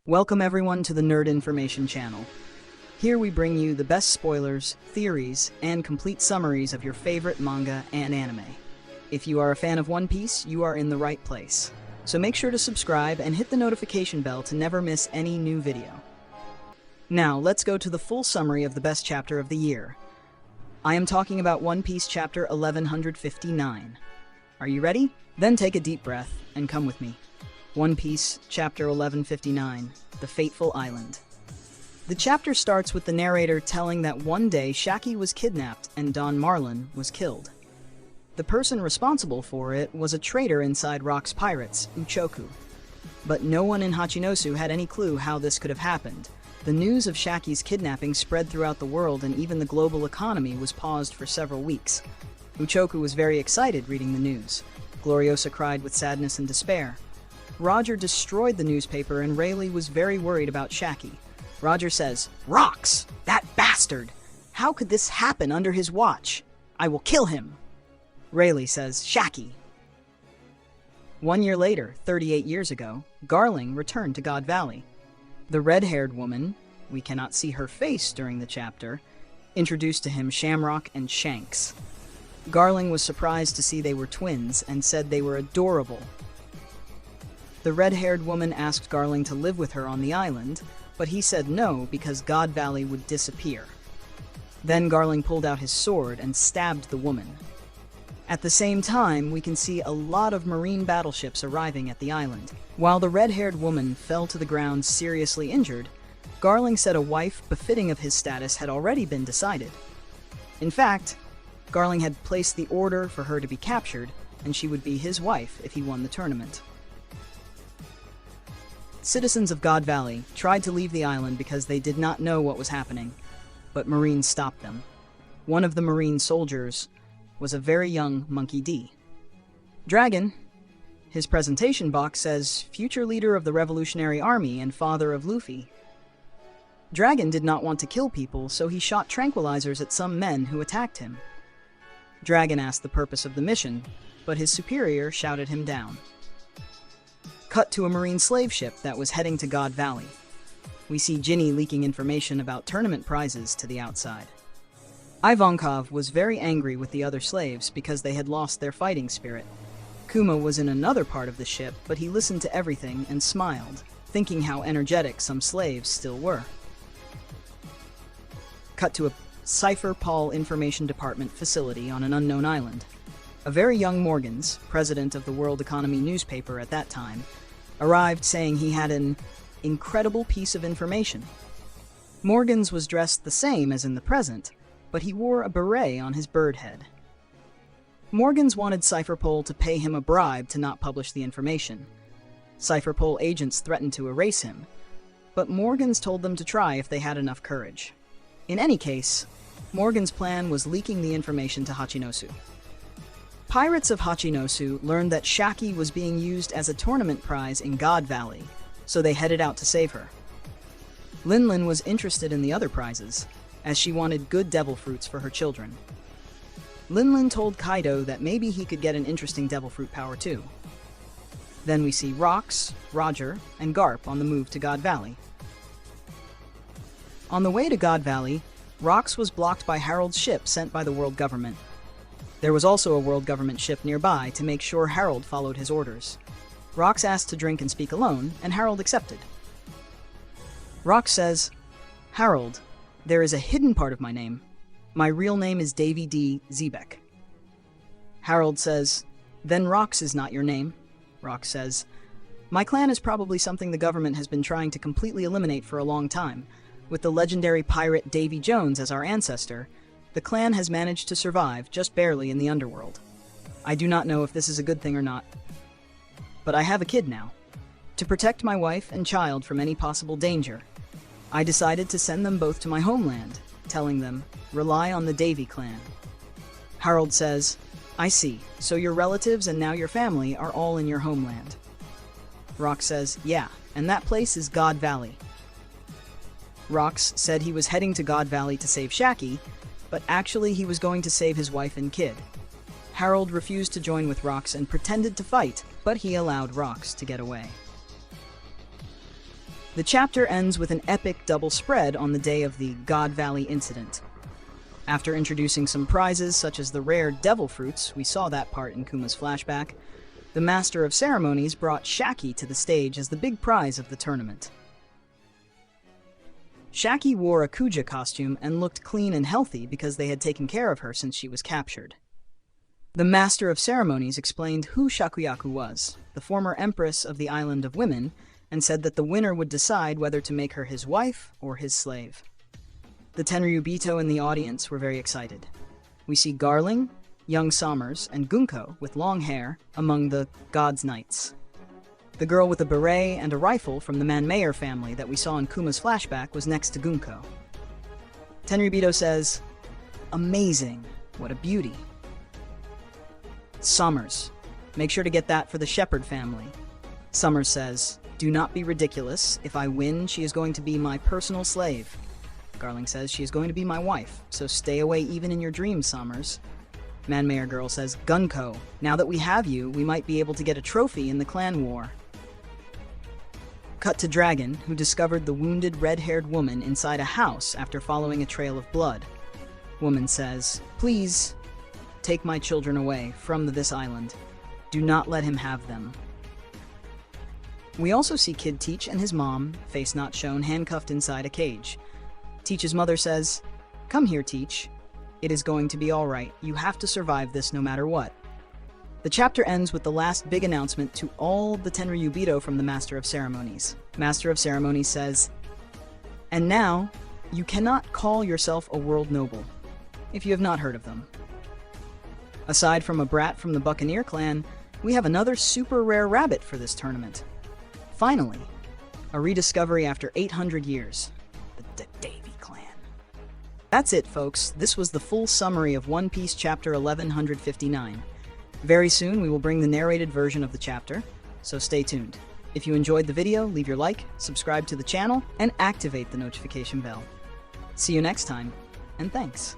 Welcome everyone to the Nerd Information channel. Here we bring you the best spoilers, theories, and complete summaries of your favorite manga and anime. If you are a fan of One Piece, you are in the right place. So make sure to subscribe and hit the notification bell to never miss any new video. Now, let's go to the full summary of the best chapter of the year. I am talking about One Piece chapter 1159. Are you ready? Then take a deep breath and come with me. One Piece, Chapter 1159, The Fateful Island. The chapter starts with the narrator telling that one day Shakky was kidnapped and Don Marlin was killed. The person responsible for it was a traitor inside Rock's pirates, Uchoku. But no one in Hachinosu had any clue how this could have happened. The news of Shakky's kidnapping spread throughout the world and even the global economy was paused for several weeks. Uchoku was very excited reading the news. Gloriosa cried with sadness and despair. Roger destroyed the newspaper and Rayleigh was very worried about Shakky. Roger says, "Rocks! That bastard! How could this happen under his watch? I will kill him!" Rayleigh says, "Shakky!" 1 year later, 38 years ago, Garling returned to God Valley. The red-haired woman, we cannot see her face during the chapter, introduced to him Shamrock and Shanks. Garling was surprised to see they were twins and said they were adorable. The red-haired woman asked Garling to live with her on the island, but he said no because God Valley would disappear. Then Garling pulled out his sword and stabbed the woman. At the same time, we can see a lot of marine battleships arriving at the island. While the red-haired woman fell to the ground seriously injured, Garling said a wife befitting of his status had already been decided. In fact, Garling had placed the order for her to be captured, and she would be his wife if he won the tournament. Citizens of God Valley tried to leave the island because they did not know what was happening, but Marines stopped them. One of the Marine soldiers was a very young Monkey D. Dragon, his presentation box says, "Future leader of the Revolutionary Army and father of Luffy." Dragon did not want to kill people, so he shot tranquilizers at some men who attacked him. Dragon asked the purpose of the mission, but his superior shouted him down. Cut to a marine slave ship that was heading to God Valley. We see Ginny leaking information about tournament prizes to the outside. Ivankov was very angry with the other slaves because they had lost their fighting spirit. Kuma was in another part of the ship, but he listened to everything and smiled, thinking how energetic some slaves still were. Cut to a Cipher Paul Information Department facility on an unknown island. A very young Morgans, president of the World Economy newspaper at that time, arrived saying he had an incredible piece of information. Morgans was dressed the same as in the present, but he wore a beret on his bird head. Morgans wanted Cypherpol to pay him a bribe to not publish the information. Cypherpol agents threatened to erase him, but Morgans told them to try if they had enough courage. In any case, Morgan's plan was leaking the information to Hachinosu. Pirates of Hachinosu learned that Shakky was being used as a tournament prize in God Valley, so they headed out to save her. Linlin was interested in the other prizes, as she wanted good devil fruits for her children. Linlin told Kaido that maybe he could get an interesting devil fruit power too. Then we see Rox, Roger, and Garp on the move to God Valley. On the way to God Valley, Rox was blocked by Harold's ship sent by the world government. There was also a world government ship nearby to make sure Harold followed his orders. Rox asked to drink and speak alone, and Harold accepted. Rox says, "Harold, there is a hidden part of my name. My real name is Davy D. Zebek." Harold says, "Then Rox is not your name." Rox says, "My clan is probably something the government has been trying to completely eliminate for a long time. With the legendary pirate Davy Jones as our ancestor, the clan has managed to survive just barely in the underworld. I do not know if this is a good thing or not. But I have a kid now. To protect my wife and child from any possible danger, I decided to send them both to my homeland, telling them, 'Rely on the Davy clan.'" Harold says, "I see, so your relatives and now your family are all in your homeland." Rox says, "Yeah, and that place is God Valley." Rox said he was heading to God Valley to save Shakky, but actually he was going to save his wife and kid. Harold refused to join with Rox and pretended to fight, but he allowed Rox to get away. The chapter ends with an epic double spread on the day of the God Valley incident. After introducing some prizes such as the rare devil fruits, we saw that part in Kuma's flashback, the Master of Ceremonies brought Shakky to the stage as the big prize of the tournament. Shakky wore a Kuja costume and looked clean and healthy because they had taken care of her since she was captured. The Master of Ceremonies explained who Shakuyaku was, the former empress of the Island of Women, and said that the winner would decide whether to make her his wife or his slave. The Tenryubito in the audience were very excited. We see Garling, young Sommers, and Gunko, with long hair, among the God's Knights. The girl with a beret and a rifle from the Manmayer family that we saw in Kuma's flashback was next to Gunko. Tenryubito says, "Amazing, what a beauty." Sommers, "Make sure to get that for the Shepherd family." Sommers says, "Do not be ridiculous. If I win, she is going to be my personal slave." Garling says, "She is going to be my wife, so stay away even in your dreams, Sommers." Manmayer girl says, "Gunko, now that we have you, we might be able to get a trophy in the clan war." Cut to Dragon, who discovered the wounded red-haired woman inside a house after following a trail of blood. Woman says, "Please, take my children away from this island. Do not let him have them." We also see Kid Teach and his mom, face not shown, handcuffed inside a cage. Teach's mother says, "Come here, Teach. It is going to be all right. You have to survive this no matter what." The chapter ends with the last big announcement to all the Tenryubito from the Master of Ceremonies. Master of Ceremonies says, "And now, you cannot call yourself a world noble, if you have not heard of them." Aside from a brat from the Buccaneer clan, we have another super rare rabbit for this tournament. Finally, a rediscovery after 800 years, the Davy clan. That's it, folks. This was the full summary of One Piece Chapter 1159. Very soon, we will bring the narrated version of the chapter, so stay tuned. If you enjoyed the video, leave your like, subscribe to the channel, and activate the notification bell. See you next time, and thanks.